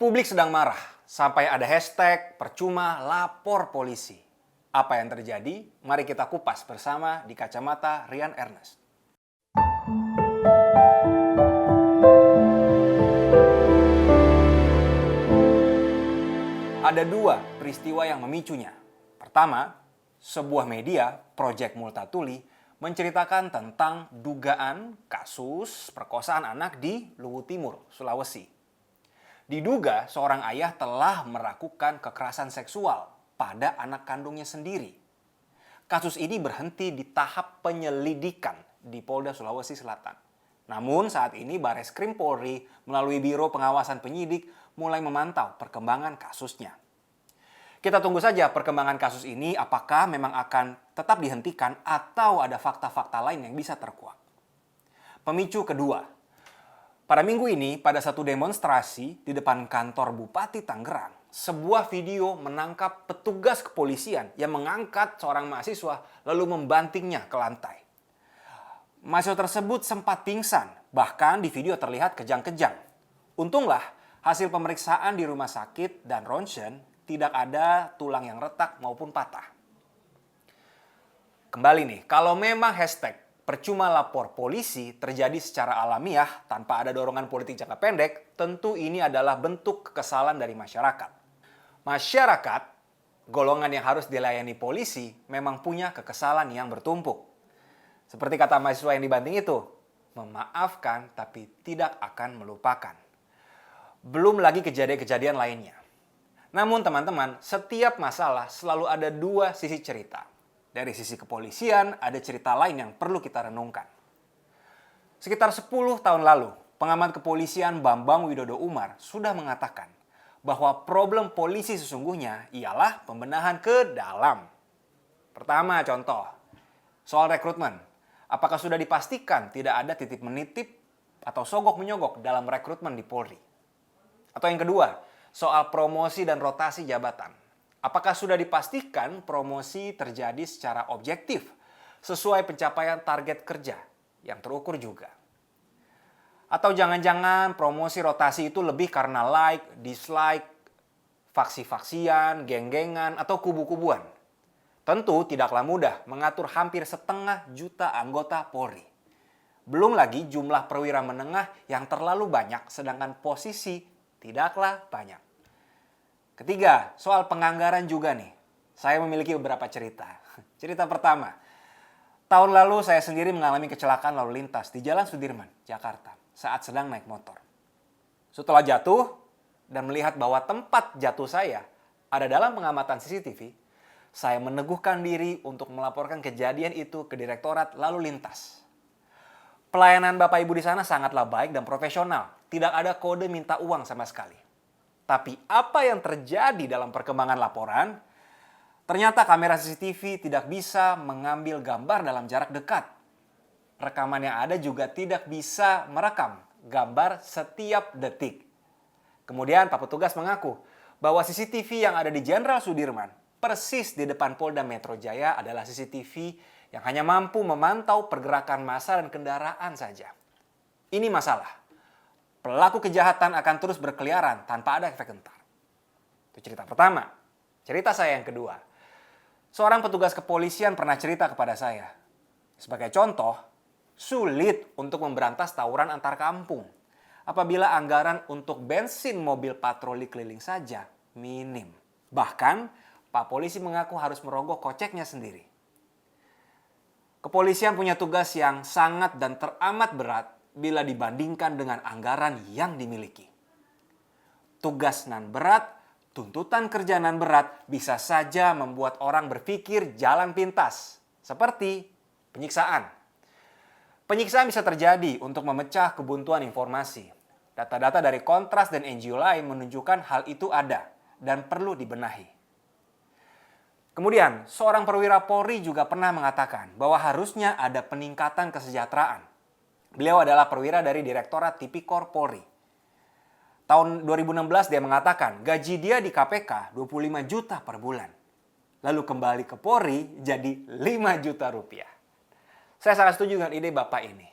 Publik sedang marah sampai ada hashtag percuma lapor polisi. Apa yang terjadi? Mari kita kupas bersama di kacamata Rian Ernest. Ada dua peristiwa yang memicunya. Pertama, sebuah media, Project Multatuli, menceritakan tentang dugaan kasus perkosaan anak di Luwu Timur, Sulawesi. Diduga seorang ayah telah melakukan kekerasan seksual pada anak kandungnya sendiri. Kasus ini berhenti di tahap penyelidikan di Polda Sulawesi Selatan. Namun saat ini Bareskrim Polri melalui Biro Pengawasan Penyidik mulai memantau perkembangan kasusnya. Kita tunggu saja perkembangan kasus ini, apakah memang akan tetap dihentikan atau ada fakta-fakta lain yang bisa terkuak. Pemicu kedua. Pada minggu ini, pada satu demonstrasi di depan kantor Bupati Tangerang, sebuah video menangkap petugas kepolisian yang mengangkat seorang mahasiswa lalu membantingnya ke lantai. Mahasiswa tersebut sempat pingsan, bahkan di video terlihat kejang-kejang. Untunglah, hasil pemeriksaan di rumah sakit dan ronsen tidak ada tulang yang retak maupun patah. Kembali nih, kalau memang hashtag percuma lapor polisi terjadi secara alamiah tanpa ada dorongan politik jangka pendek, tentu ini adalah bentuk kekesalan dari masyarakat. Masyarakat, golongan yang harus dilayani polisi, memang punya kekesalan yang bertumpuk. Seperti kata mahasiswa yang dibanting itu, memaafkan tapi tidak akan melupakan. Belum lagi kejadian-kejadian lainnya. Namun teman-teman, setiap masalah selalu ada dua sisi cerita. Dari sisi kepolisian, ada cerita lain yang perlu kita renungkan. Sekitar 10 tahun lalu, pengamat kepolisian Bambang Widodo Umar sudah mengatakan bahwa problem polisi sesungguhnya ialah pembenahan ke dalam. Pertama contoh, soal rekrutmen. Apakah sudah dipastikan tidak ada titip menitip atau sogok menyogok dalam rekrutmen di Polri? Atau yang kedua, soal promosi dan rotasi jabatan. Apakah sudah dipastikan promosi terjadi secara objektif, sesuai pencapaian target kerja yang terukur juga? Atau jangan-jangan promosi rotasi itu lebih karena like, dislike, faksi-faksian, geng-gengan, atau kubu-kubuan? Tentu tidaklah mudah mengatur hampir 500.000 anggota Polri. Belum lagi jumlah perwira menengah yang terlalu banyak, sedangkan posisi tidaklah banyak. Ketiga, soal penganggaran juga nih. Saya memiliki beberapa cerita. Cerita pertama, tahun lalu saya sendiri mengalami kecelakaan lalu lintas di Jalan Sudirman, Jakarta, saat sedang naik motor. Setelah jatuh dan melihat bahwa tempat jatuh saya ada dalam pengamatan CCTV, saya meneguhkan diri untuk melaporkan kejadian itu ke Direktorat Lalu Lintas. Pelayanan Bapak Ibu di sana sangatlah baik dan profesional. Tidak ada kode minta uang sama sekali. Tapi apa yang terjadi dalam perkembangan laporan? Ternyata kamera CCTV tidak bisa mengambil gambar dalam jarak dekat. Rekaman yang ada juga tidak bisa merekam gambar setiap detik. Kemudian Pak Petugas mengaku bahwa CCTV yang ada di Jenderal Sudirman persis di depan Polda Metro Jaya adalah CCTV yang hanya mampu memantau pergerakan massa dan kendaraan saja. Ini masalah. Pelaku kejahatan akan terus berkeliaran tanpa ada efek gentar. Itu cerita pertama. Cerita saya yang kedua. Seorang petugas kepolisian pernah cerita kepada saya. Sebagai contoh, sulit untuk memberantas tawuran antar kampung apabila anggaran untuk bensin mobil patroli keliling saja minim. Bahkan, Pak Polisi mengaku harus merogoh koceknya sendiri. Kepolisian punya tugas yang sangat dan teramat berat bila dibandingkan dengan anggaran yang dimiliki. Tugas nan berat, tuntutan kerja nan berat bisa saja membuat orang berpikir jalan pintas, seperti penyiksaan. Penyiksaan bisa terjadi untuk memecah kebuntuan informasi. Data-data dari Kontras dan NGO lain menunjukkan hal itu ada dan perlu dibenahi. Kemudian, seorang perwira Polri juga pernah mengatakan bahwa harusnya ada peningkatan kesejahteraan. Beliau adalah perwira dari Direktorat Tipikor Polri. Tahun 2016 dia mengatakan gaji dia di KPK 25 juta per bulan. Lalu kembali ke Polri jadi 5 juta rupiah. Saya sangat setuju dengan ide Bapak ini.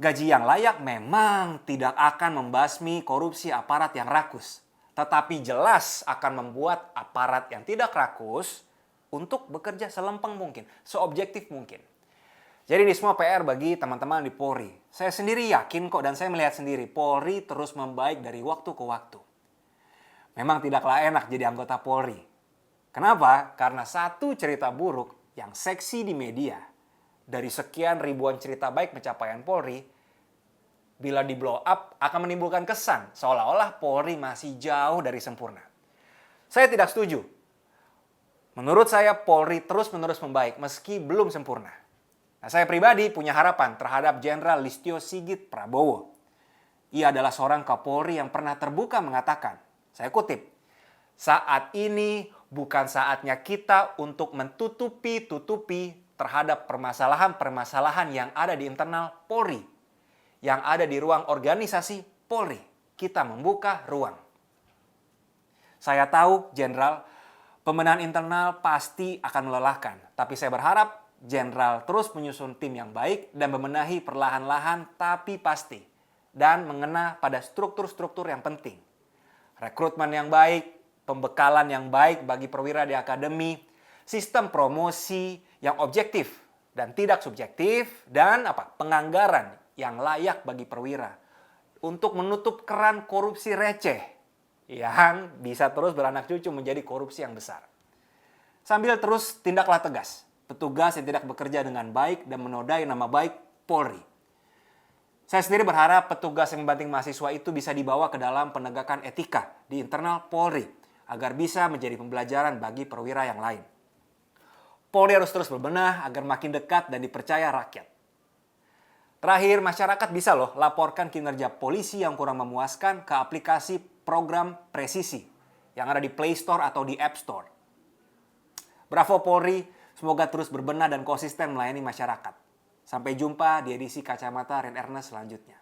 Gaji yang layak memang tidak akan membasmi korupsi aparat yang rakus. tetapi jelas akan membuat aparat yang tidak rakus untuk bekerja selempeng mungkin, seobjektif mungkin. Jadi ini semua PR bagi teman-teman di Polri. Saya sendiri yakin kok dan saya melihat sendiri Polri terus membaik dari waktu ke waktu. Memang tidaklah enak jadi anggota Polri. Kenapa? Karena satu cerita buruk yang seksi di media dari sekian ribuan cerita baik pencapaian Polri, bila di blow up akan menimbulkan kesan seolah-olah Polri masih jauh dari sempurna. Saya tidak setuju. Menurut saya Polri terus-menerus membaik meski belum sempurna. Nah, saya pribadi punya harapan terhadap Jenderal Listio Sigit Prabowo. Ia adalah seorang Kapolri yang pernah terbuka mengatakan, saya kutip, "Saat ini bukan saatnya kita untuk menutupi-tutupi terhadap permasalahan-permasalahan yang ada di internal Polri, yang ada di ruang organisasi Polri. Kita membuka ruang." Saya tahu, Jenderal, pemenahan internal pasti akan melelahkan. Tapi saya berharap Jenderal terus menyusun tim yang baik dan membenahi perlahan-lahan tapi pasti. Dan mengena pada struktur-struktur yang penting. Rekrutmen yang baik, pembekalan yang baik bagi perwira di akademi, sistem promosi yang objektif dan tidak subjektif, dan penganggaran yang layak bagi perwira untuk menutup keran korupsi receh yang bisa terus beranak cucu menjadi korupsi yang besar. Sambil terus tindaklah tegas petugas yang tidak bekerja dengan baik dan menodai nama baik Polri. Saya sendiri berharap petugas yang membanting mahasiswa itu bisa dibawa ke dalam penegakan etika di internal Polri agar bisa menjadi pembelajaran bagi perwira yang lain. Polri harus terus berbenah agar makin dekat dan dipercaya rakyat. Terakhir, masyarakat bisa laporkan kinerja polisi yang kurang memuaskan ke aplikasi program presisi yang ada di Play Store atau di App Store. Bravo Polri, semoga terus berbenah dan konsisten melayani masyarakat. Sampai jumpa di edisi Kacamata Rian Ernest selanjutnya.